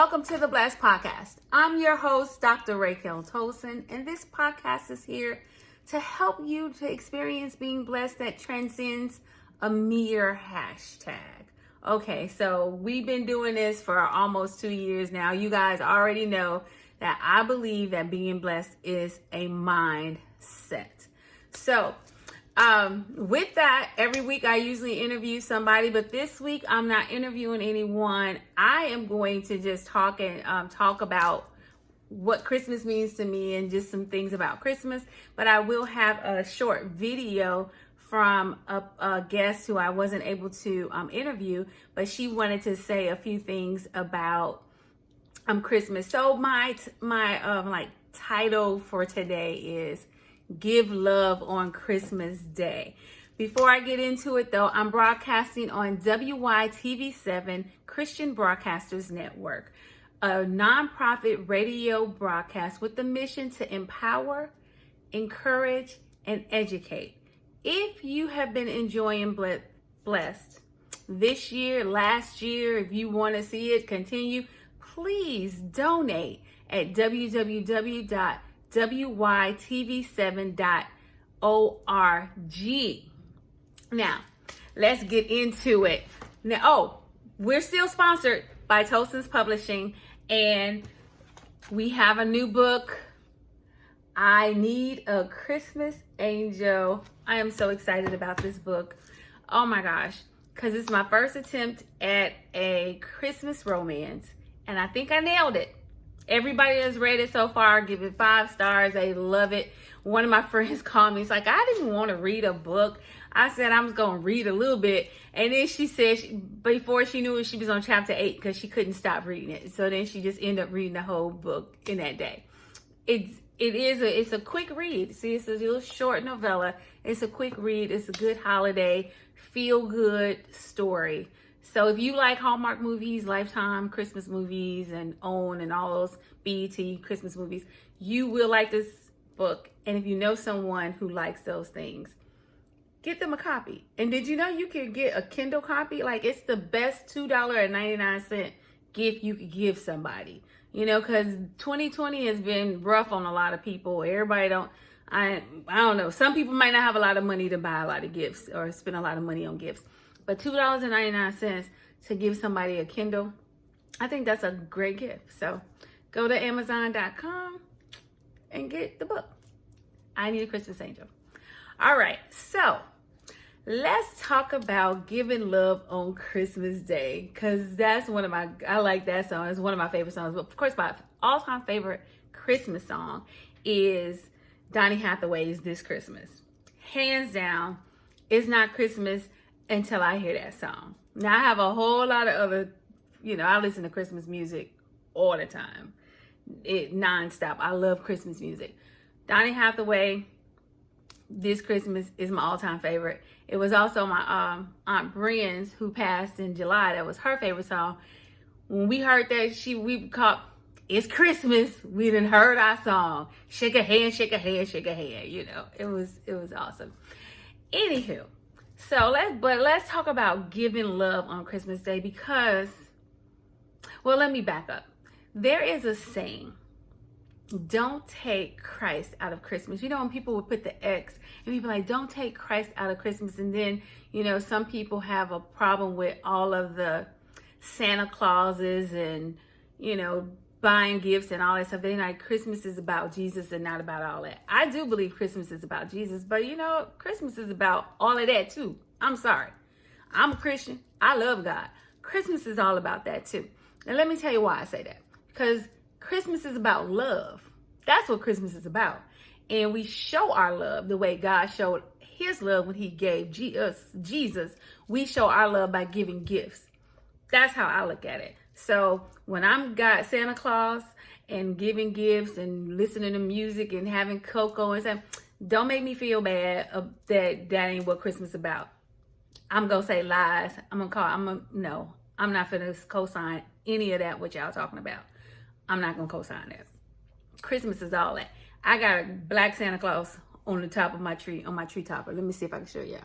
Welcome to the Blessed Podcast. I'm your host, Dr. Raquel Tolson, and this podcast is here to help you to experience being blessed that transcends a mere hashtag. Okay, so we've been doing this for almost 2 years now. You guys already know that I believe that being blessed is a mindset. So, with that, every week I usually interview somebody, but this week I'm not interviewing anyone. I am going to just talk about what Christmas means to me and just some things about Christmas. But I will have a short video from a guest who I wasn't able to interview, but she wanted to say a few things about Christmas. So my title for today is Give Love on Christmas Day. Before I get into it though, I'm broadcasting on WYTV7 Christian Broadcasters Network, a nonprofit radio broadcast with the mission to empower, encourage, and educate. If you have been enjoying Blessed this year, last year, if you want to see it continue, please donate at www.wytv7.org. Now, let's get into it. Now, we're still sponsored by Tolson's Publishing, and we have a new book, I Need a Christmas Angel. I am so excited about this book. Oh my gosh, because it's my first attempt at a Christmas romance, and I think I nailed it. Everybody that's read it so far, give it 5 stars. They love it. One of my friends called me. It's like, I didn't want to read a book. I said I was going to read a little bit. And then she said, before she knew it, she was on chapter 8 because she couldn't stop reading it. So then she just ended up reading the whole book in that day. It's a quick read. See, it's a little short novella. It's a quick read. It's a good holiday, feel-good story. So if you like Hallmark movies, Lifetime Christmas movies, and OWN and all those BET Christmas movies, you will like this book. And if you know someone who likes those things, get them a copy. And did you know you could get a Kindle copy? Like, it's the best $2.99 gift you could give somebody. You know, because 2020 has been rough on a lot of people. Everybody I don't know. Some people might not have a lot of money to buy a lot of gifts or spend a lot of money on gifts. But $2.99 to give somebody a Kindle, I think that's a great gift. So go to Amazon.com and get the book, I Need a Christmas Angel. All right, so let's talk about giving love on Christmas Day, because that's I like that song. It's one of my favorite songs. But of course, my all-time favorite Christmas song is Donny Hathaway's This Christmas. Hands down, it's not Christmas until I hear that song. Now, I have a whole lot of other, I listen to Christmas music all the time. Nonstop. I love Christmas music. Donny Hathaway, This Christmas is my all-time favorite. It was also my Aunt Brienne's, who passed in July. That was her favorite song. When we heard that, we caught, it's Christmas. We done heard our song. Shake a hand, shake a hand, shake a hand. It was awesome. Anywho, so let's talk about giving love on Christmas Day, because, well, let me back up. There is a saying, don't take Christ out of Christmas. When people would put the X, and people like, don't take Christ out of Christmas. And then, some people have a problem with all of the Santa Clauses and, buying gifts and all that stuff. They're like, Christmas is about Jesus and not about all that. I do believe Christmas is about Jesus, but Christmas is about all of that too. I'm sorry. I'm a Christian. I love God. Christmas is all about that too. And let me tell you why I say that. Because Christmas is about love. That's what Christmas is about. And we show our love the way God showed his love when he gave Jesus. We show our love by giving gifts. That's how I look at it. So when I'm got Santa Claus and giving gifts and listening to music and having cocoa and stuff, don't make me feel bad that ain't what Christmas is about. I'm going to say lies. No, I'm not going to co-sign any of that, what y'all talking about. I'm not going to co-sign that. Christmas is all that. I got a black Santa Claus on the top of my tree, on my tree topper. Let me see if I can show y'all.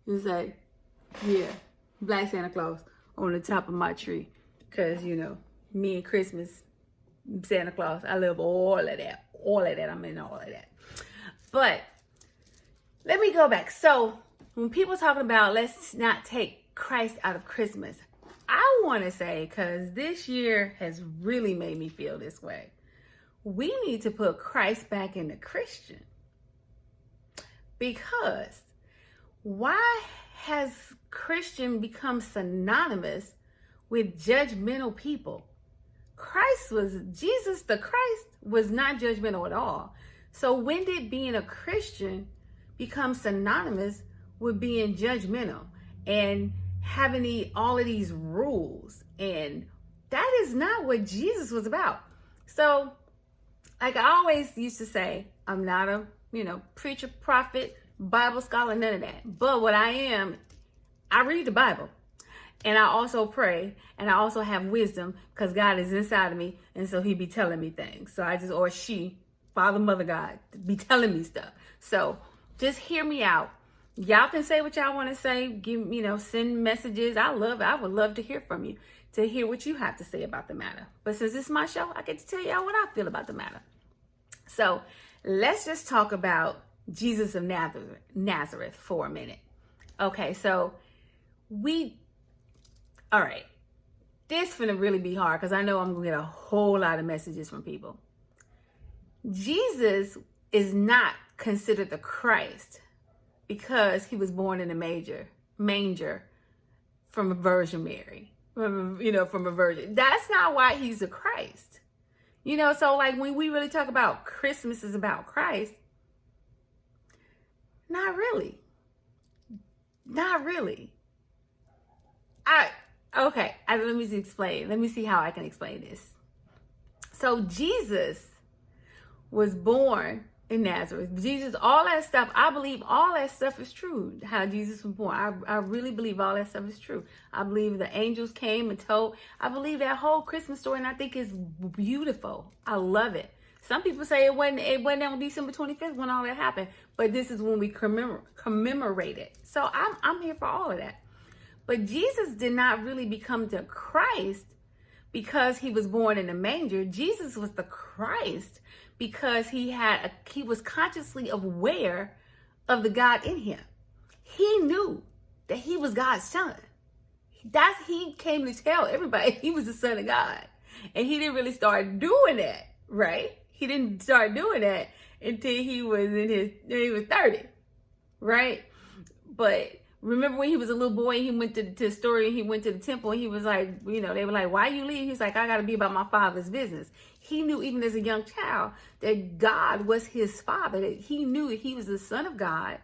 It's like, yeah, black Santa Claus on the top of my tree. Because, me and Christmas, Santa Claus. I love all of that. All of that. I'm in all of that. But let me go back. So when people talking about let's not take Christ out of Christmas, I want to say, because this year has really made me feel this way, we need to put Christ back in the Christian. Because why has Christian become synonymous with judgmental people? Jesus the Christ was not judgmental at all. So when did being a Christian become synonymous with being judgmental and having all of these rules? And that is not what Jesus was about. So like I always used to say, I'm not a, preacher, prophet, Bible scholar, none of that. But what I am, I read the Bible. And I also pray, and I also have wisdom because God is inside of me. And so he be telling me things. So or she, Father, Mother, God, be telling me stuff. So just hear me out. Y'all can say what y'all want to say. Send messages. I would love to hear from you, to hear what you have to say about the matter. But since it's my show, I get to tell y'all what I feel about the matter. So let's just talk about Jesus of Nazareth for a minute. Okay, so all right, this finna really be hard because I know I'm gonna get a whole lot of messages from people. Jesus is not considered the Christ because he was born in a manger from a Virgin Mary, from a virgin. That's not why he's a Christ. So like when we really talk about Christmas is about Christ, not really. Not really. Let me explain. Let me see how I can explain this. So Jesus was born in Nazareth. Jesus, all that stuff, I believe all that stuff is true. How Jesus was born. I really believe all that stuff is true. I believe the angels came and told. I believe that whole Christmas story, and I think it's beautiful. I love it. Some people say it wasn't on December 25th when all that happened, but this is when we commemorate it. So I'm here for all of that. But Jesus did not really become the Christ because he was born in a manger. Jesus was the Christ because he was consciously aware of the God in him. He knew that he was God's son. He came to tell everybody he was the son of God. And he didn't really start doing that, right? He didn't start doing that until he was 30, right? But remember when he was a little boy, he went to the story and he went to the temple and he was like, they were like, why you leave? He's like, I got to be about my father's business. He knew even as a young child that God was his father, that he knew that he was the son of God.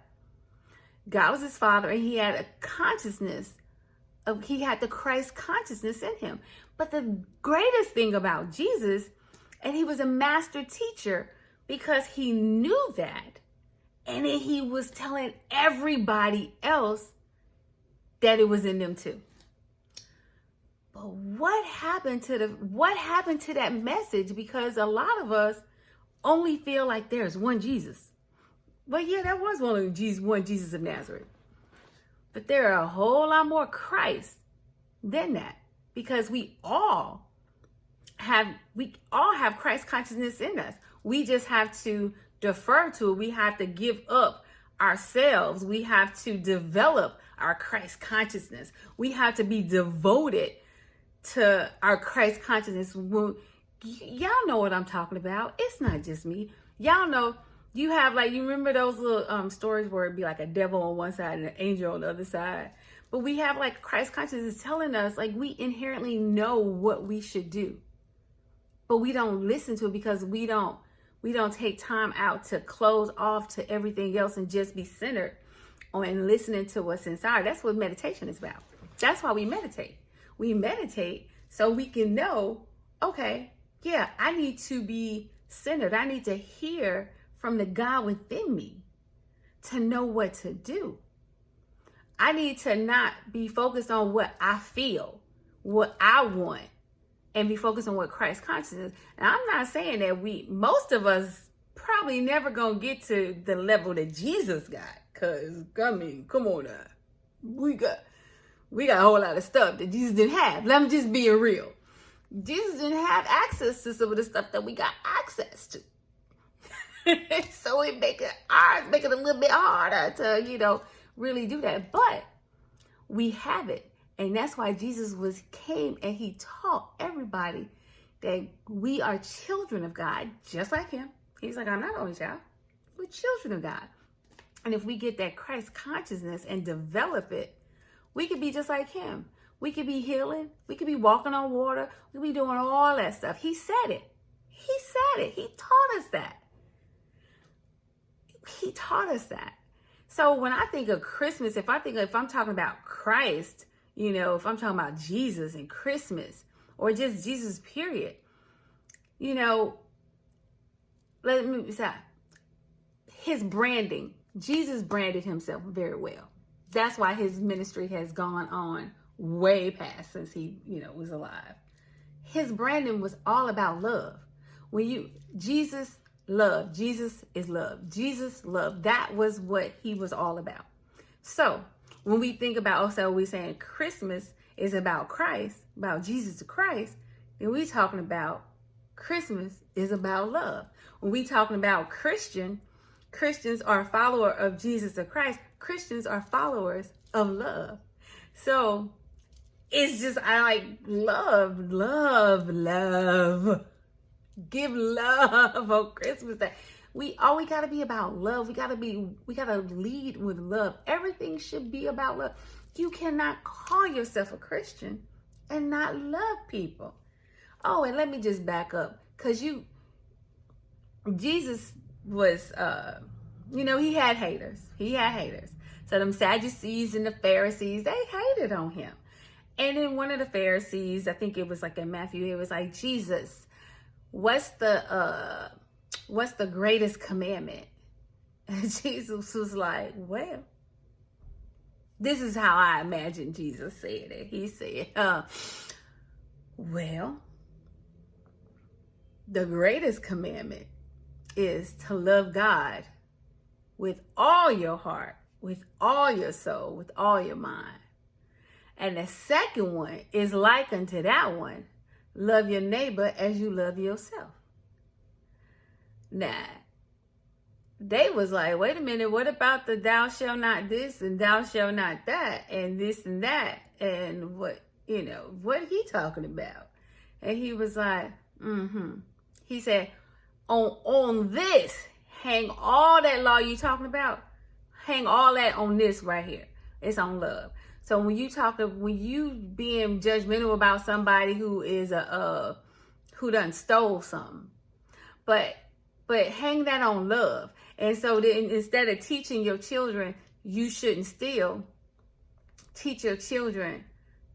God was his father, and he had a consciousness he had the Christ consciousness in him. But the greatest thing about Jesus, and he was a master teacher because he knew that. And then he was telling everybody else that it was in them too. But what happened to that message? Because a lot of us only feel like there's one Jesus. Well, yeah, there was one Jesus of Nazareth. But there are a whole lot more Christ than that. Because we all have Christ consciousness in us. We just have to defer to it. We have to give up ourselves. We have to develop our Christ consciousness. We have to be devoted to our Christ consciousness. Y'all know what I'm talking about. It's not just me. Y'all know, you remember those little stories where it'd be like a devil on one side and an angel on the other side. But we have like Christ consciousness telling us, like, we inherently know what we should do. But we don't listen to it because we don't take time out to close off to everything else and just be centered on listening to what's inside. That's what meditation is about. That's why we meditate. We meditate so we can know, okay, yeah, I need to be centered. I need to hear from the God within me to know what to do. I need to not be focused on what I feel, what I want, and be focused on what Christ consciousness is. And I'm not saying that most of us probably never gonna get to the level that Jesus got. Cause I mean, come on now. We got a whole lot of stuff that Jesus didn't have. Let me just be real. Jesus didn't have access to some of the stuff that we got access to. So it make it a little bit harder to, really do that. But we have it. And that's why Jesus came and he taught everybody that we are children of God, just like him. He's like, I'm not only child, we're children of God. And if we get that Christ consciousness and develop it, we could be just like him. We could be healing. We could be walking on water. We could be doing all that stuff. He said it. He said it. He taught us that. He taught us that. So when I think of Christmas, if I'm talking about Christ, if I'm talking about Jesus and Christmas, or just Jesus, period, let me say, his branding, Jesus branded himself very well. That's why his ministry has gone on way past since he, was alive. His branding was all about love. Jesus love, Jesus is love, Jesus love. That was what he was all about. So when we think about, also we're saying Christmas is about Christ, about Jesus to Christ, then we're talking about Christmas is about love. When we talking about Christians are followers of Jesus of Christ. Christians are followers of love. So it's just, I like love. Give love on Christmas Day. We gotta be about love. We gotta lead with love. Everything should be about love. You cannot call yourself a Christian and not love people. Oh, and let me just back up, because Jesus was, he had haters. So them Sadducees and the Pharisees, they hated on him. And then one of the Pharisees, I think it was like in Matthew, it was like, Jesus, what's the greatest commandment? And Jesus was like, well, this is how I imagine Jesus said it. He said, well, the greatest commandment is to love God with all your heart, with all your soul, with all your mind. And the second one is like unto that one, love your neighbor as you love yourself. Now, they was like, wait a minute, what about the thou shalt not this and thou shalt not that and this and that? And what he talking about? And he was like, He said, on this, hang all that law you talking about, hang all that on this right here. It's on love. So when you being judgmental about somebody who is who done stole something, but hang that on love. And so then instead of teaching your children you shouldn't steal, teach your children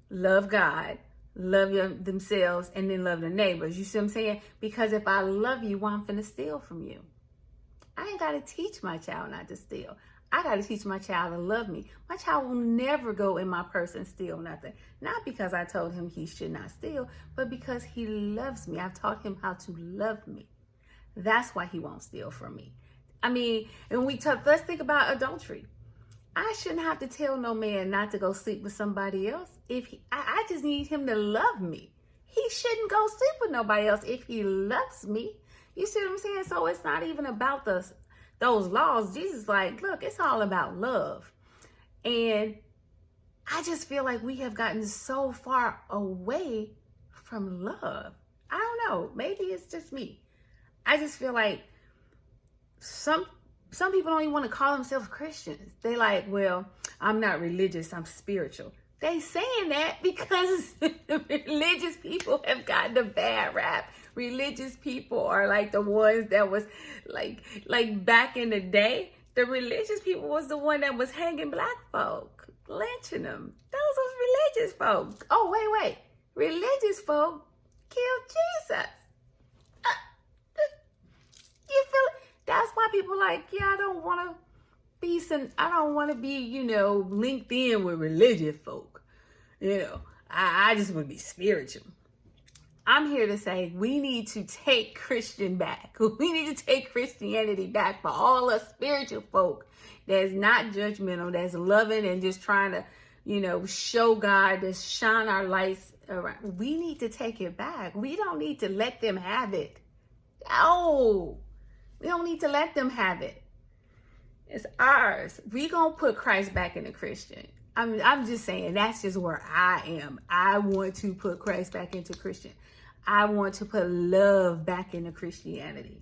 love God, love themselves, and then love their neighbors. You see what I'm saying? Because if I love you, why I'm finna steal from you? I ain't got to teach my child not to steal. I got to teach my child to love me. My child will never go in my purse and steal nothing. Not because I told him he should not steal, but because he loves me. I've taught him how to love me. That's why he won't steal from me. I mean, and let's think about adultery. I shouldn't have to tell no man not to go sleep with somebody else. I just need him to love me. He shouldn't go sleep with nobody else if he loves me. You see what I'm saying? So it's not even about those laws. Jesus like, look, it's all about love. And I just feel like we have gotten so far away from love. I don't know. Maybe it's just me. I just feel like some people don't even want to call themselves Christians. They like, well, I'm not religious, I'm spiritual. They saying that because religious people have gotten a bad rap. Religious people are like the ones that was like back in the day, the religious people was the one that was hanging black folk, lynching them. Those was religious folk. Oh, wait. Religious folk killed Jesus. You feel it? That's why people like, yeah, I don't want to be, linked in with religious folk. I just want to be spiritual. I'm here to say we need to take Christian back. We need to take Christianity back for all us spiritual folk that's not judgmental, that's loving and just trying to, show God, to shine our lights around. We need to take it back. We don't need to let them have it. No, we don't need to let them have it. It's ours. We gonna put Christ back in the Christian. I'm just saying, that's just where I am. I want to put Christ back into Christian. I want to put love back into Christianity.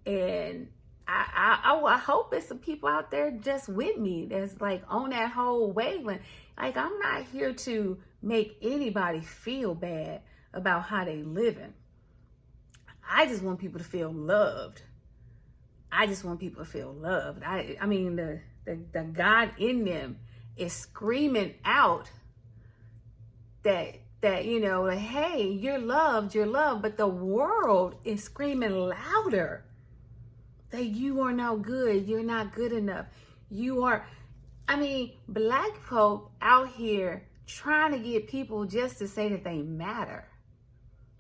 And I hope it's some people out there just with me that's like on that whole wavelength. Like, I'm not here to make anybody feel bad about how they living. I just want people to feel loved. I just want people to feel loved. I mean, the God in them is screaming out that you know, like, hey, you're loved, but the world is screaming louder that you are no good, you're not good enough. You are, I mean, black folk out here trying to get people just to say that they matter.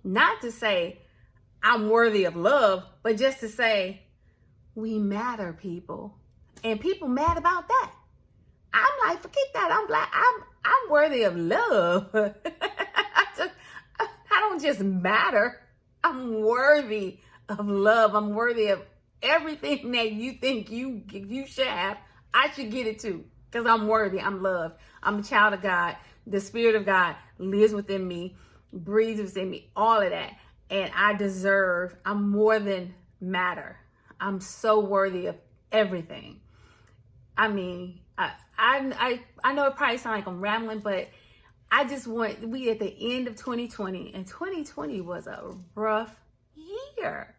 Not to say I'm worthy of love, but just to say we matter, people. And people mad about that. I'm like, forget that. I'm black. I'm worthy of love. I don't just matter. I'm worthy of love. I'm worthy of everything that you think you should have. I should get it too, because I'm worthy. I'm loved. I'm a child of God. The Spirit of God lives within me, breathes within me, all of that. And I'm more than matter. I'm so worthy of everything. I mean, I know it probably sounds like I'm rambling, but I just we at the end of 2020, and 2020 was a rough year.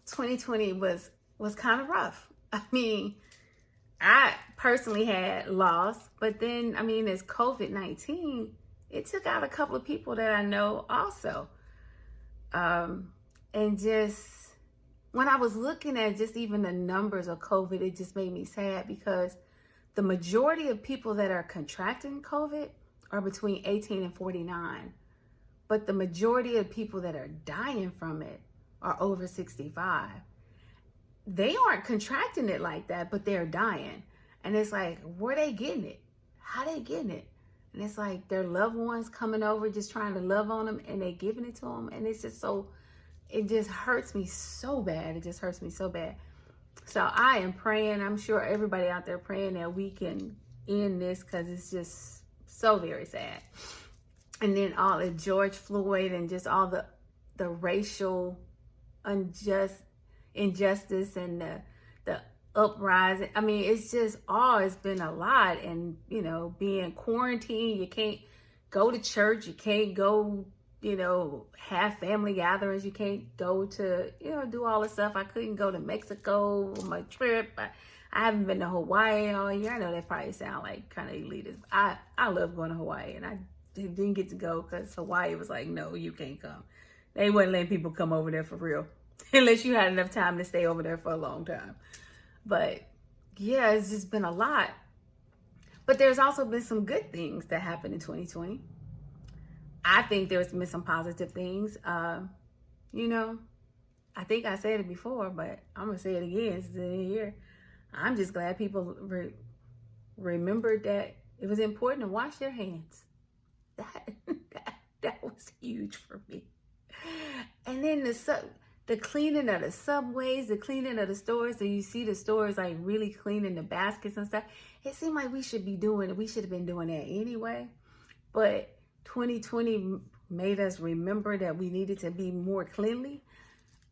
2020 was kind of rough. I mean, I personally had loss, but then, I mean, as COVID-19, it took out a couple of people that I know also. And just, when I was looking at just even the numbers of COVID, it just made me sad, because the majority of people that are contracting COVID are between 18 and 49. But the majority of people that are dying from it are over 65. They aren't contracting it like that, but they're dying. And it's like, where they getting it? How they getting it? And it's like their loved ones coming over, just trying to love on them, and they giving it to them. And it's just so, it just hurts me so bad. It just hurts me so bad. So I am praying. I'm sure everybody out there praying that we can end this, because it's just so very sad. And then all the George Floyd and just all the racial injustice and the uprising. I mean, it's just it's been a lot. And, you know, being quarantined, you can't go to church, you can't go, you know, have family gatherings, you can't go to, you know, do all this stuff. I couldn't go to Mexico on my trip. I haven't been to Hawaii all year. I know that probably sound like kind of elitist. I love going to Hawaii, and I didn't get to go because Hawaii was like, no, you can't come. They wouldn't let people come over there for real unless you had enough time to stay over there for a long time. But yeah, it's just been a lot. But there's also been some good things that happened in 2020. I think there's been some positive things. You know, I think I said it before, but I'm going to say it again. It's in here. I'm just glad people remembered that it was important to wash their hands. That was huge for me. And then the cleaning of the subways, the cleaning of the stores. So you see the stores like really cleaning the baskets and stuff. It seemed like we should have been doing that anyway. But 2020 made us remember that we needed to be more cleanly.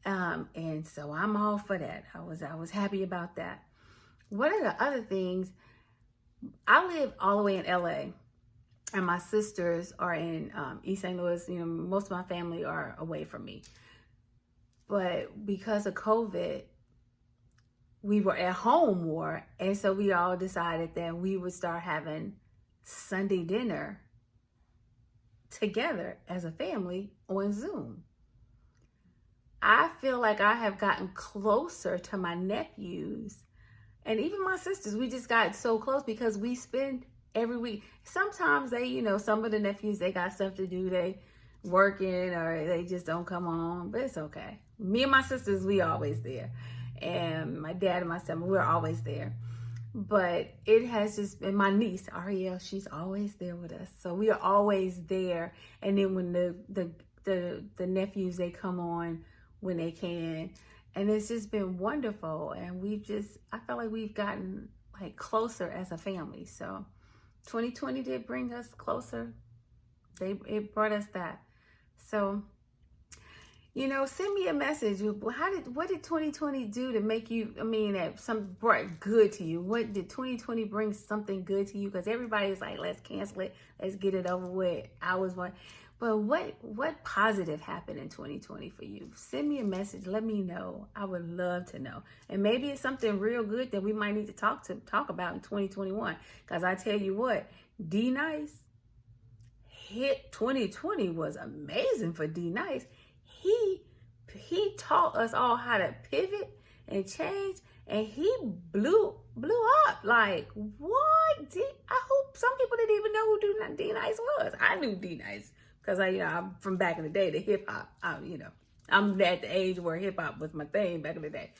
And so I'm all for that. I was happy about that. What are the other things? I live all the way in LA, and my sisters are in East St. Louis. You know, most of my family are away from me. But because of COVID, we were at home more. And so we all decided that we would start having Sunday dinner together as a family on Zoom. I feel like I have gotten closer to my nephews and even my sisters. We just got so close because we spend every week. Sometimes they, you know, some of the nephews, they got stuff to do. They working or they just don't come home, but it's okay. Me and my sisters, we always there. And my dad and my stepmom, we're always there. but it has just been my niece, Ariel, she's always there with us. So we are always there. And then when the nephews, they come on when they can. And it's just been wonderful. And I felt like we've gotten like closer as a family. So 2020 did bring us closer. It brought us that. So, send me a message. What did 2020 do to make you, that something brought good to you? What did 2020 bring something good to you? Because everybody's like, let's cancel it. Let's get it over with. But what positive happened in 2020 for you? Send me a message. Let me know. I would love to know. And maybe it's something real good that we might need to talk about in 2021. Because I tell you what, D-Nice hit 2020 was amazing for D-Nice. He taught us all how to pivot and change, and he blew up. Like, what? I hope some people didn't even know who D-Nice was. I knew D-Nice because I'm from back in the day, the hip hop. I'm at the age where hip hop was my thing back in the day.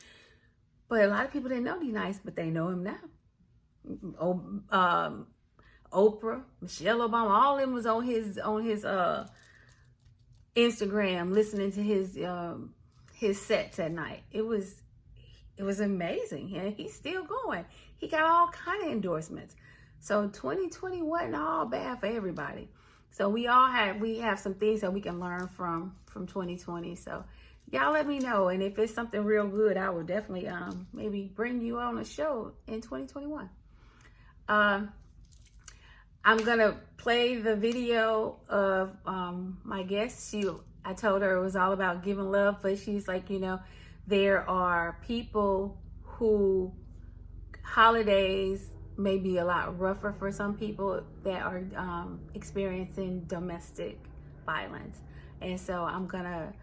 But a lot of people didn't know D-Nice, but they know him now. Oprah, Michelle Obama, all of them was on his Instagram listening to his sets at night. It was amazing, and he's still going. He got all kind of endorsements. So 2020 wasn't all bad for everybody. So we have some things that we can learn from 2020. So y'all let me know, and if it's something real good, I will definitely maybe bring you on a show in 2021. I'm gonna play the video of my guest. I told her it was all about giving love, but she's like, there are people who holidays may be a lot rougher for some people that are experiencing domestic violence. And so I'm gonna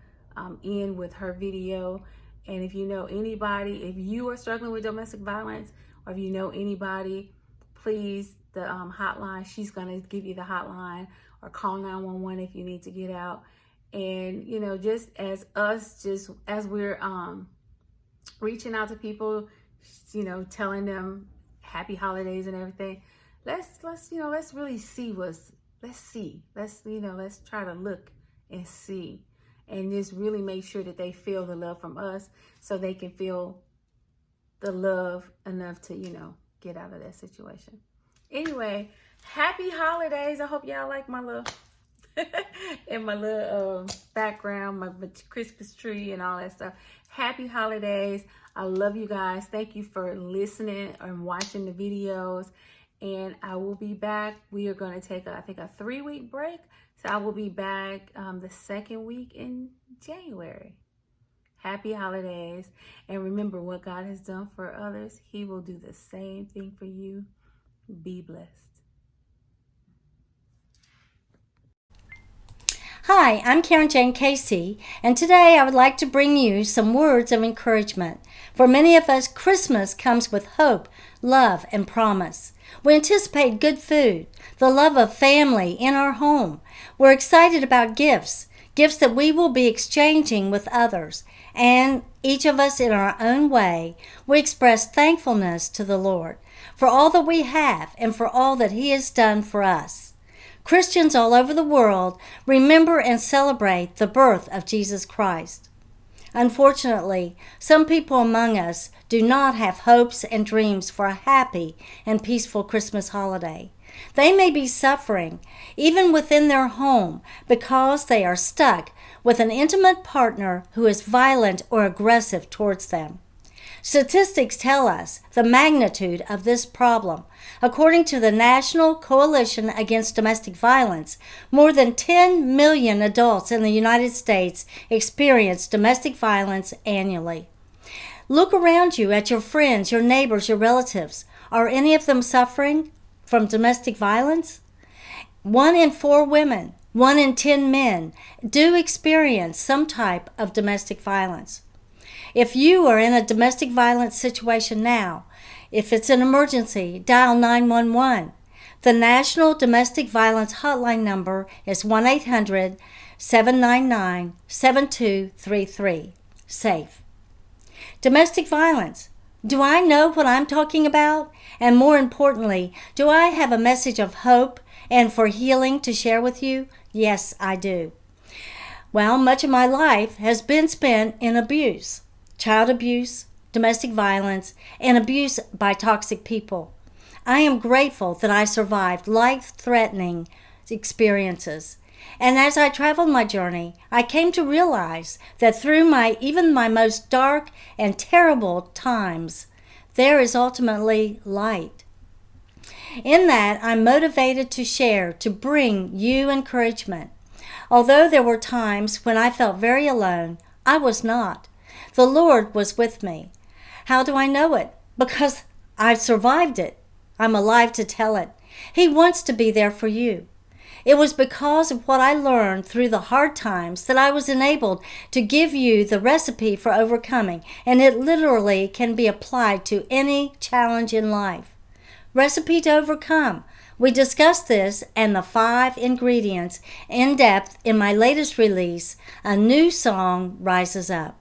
end with her video. And if you know anybody, if you are struggling with domestic violence, or if you know anybody, please, the hotline, she's gonna give you the hotline, or call 911 if you need to get out. And just as we're reaching out to people, telling them happy holidays and everything, let's really see let's try to look and see, and just really make sure that they feel the love from us, so they can feel the love enough to get out of that situation. Anyway, happy holidays. I hope y'all like my little and my little background, my Christmas tree and all that stuff. Happy holidays. I love you guys. Thank you for listening and watching the videos. And I will be back. We are going to take, I think, a 3-week break. So I will be back the second week in January. Happy holidays. And remember, what God has done for others, He will do the same thing for you. Be blessed. Hi, I'm Karen Jane Casey, and today I would like to bring you some words of encouragement. For many of us, Christmas comes with hope, love, and promise. We anticipate good food, the love of family in our home. We're excited about gifts that we will be exchanging with others, and each of us in our own way, we express thankfulness to the Lord for all that we have and for all that He has done for us. Christians all over the world remember and celebrate the birth of Jesus Christ. Unfortunately, some people among us do not have hopes and dreams for a happy and peaceful Christmas holiday. They may be suffering, even within their home, because they are stuck with an intimate partner who is violent or aggressive towards them. Statistics tell us the magnitude of this problem. According to the National Coalition Against Domestic Violence, more than 10 million adults in the United States experience domestic violence annually. Look around you at your friends, your neighbors, your relatives. Are any of them suffering from domestic violence? 1 in 4 women, 1 in 10 men do experience some type of domestic violence. If you are in a domestic violence situation now, if it's an emergency, dial 911. The National Domestic Violence Hotline number is 1-800-799-7233. SAFE. Domestic violence. Do I know what I'm talking about? And more importantly, do I have a message of hope and for healing to share with you? Yes, I do. Well, much of my life has been spent in abuse, child abuse, domestic violence, and abuse by toxic people. I am grateful that I survived life-threatening experiences. And as I traveled my journey, I came to realize that through even my most dark and terrible times, there is ultimately light. In that, I'm motivated to share, to bring you encouragement. Although there were times when I felt very alone, I was not. The Lord was with me. How do I know it? Because I've survived it. I'm alive to tell it. He wants to be there for you. It was because of what I learned through the hard times that I was enabled to give you the recipe for overcoming, and it literally can be applied to any challenge in life. Recipe to overcome. We discussed this and the 5 ingredients in depth in my latest release, A New Song Rises Up.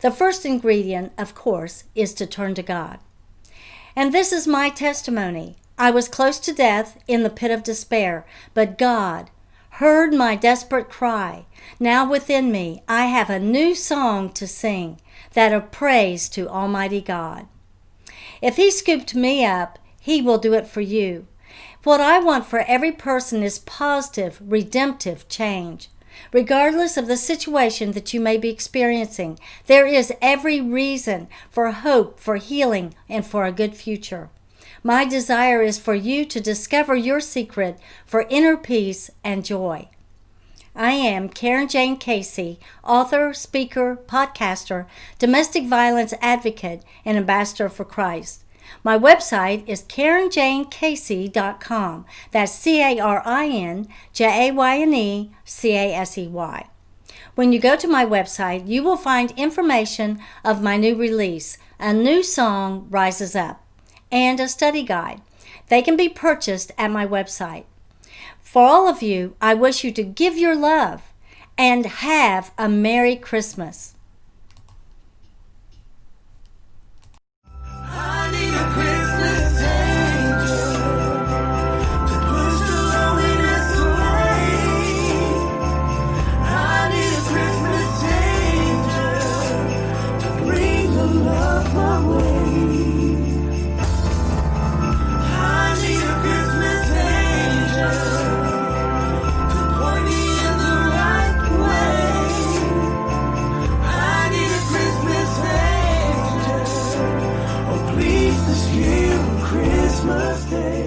The first ingredient, of course, is to turn to God. And this is my testimony. I was close to death in the pit of despair, but God heard my desperate cry. Now within me, I have a new song to sing, that of praise to Almighty God. If He scooped me up, He will do it for you. What I want for every person is positive, redemptive change. Regardless of the situation that you may be experiencing, there is every reason for hope, for healing, and for a good future. My desire is for you to discover your secret for inner peace and joy. I am Karen Jane Casey, author, speaker, podcaster, domestic violence advocate, and ambassador for Christ. My website is KarenJaneCasey.com. That's CarenJaneCasey. When you go to my website, you will find information of my new release, A New Song Rises Up, and a study guide. They can be purchased at my website. For all of you, I wish you to give your love and have a Merry Christmas. I need a Christmas angel to push the loneliness away. I need a Christmas angel to bring the love my way. I need a Christmas angel to point me in the right way. I need a Christmas angel. Oh, please, this year on Christmas Day.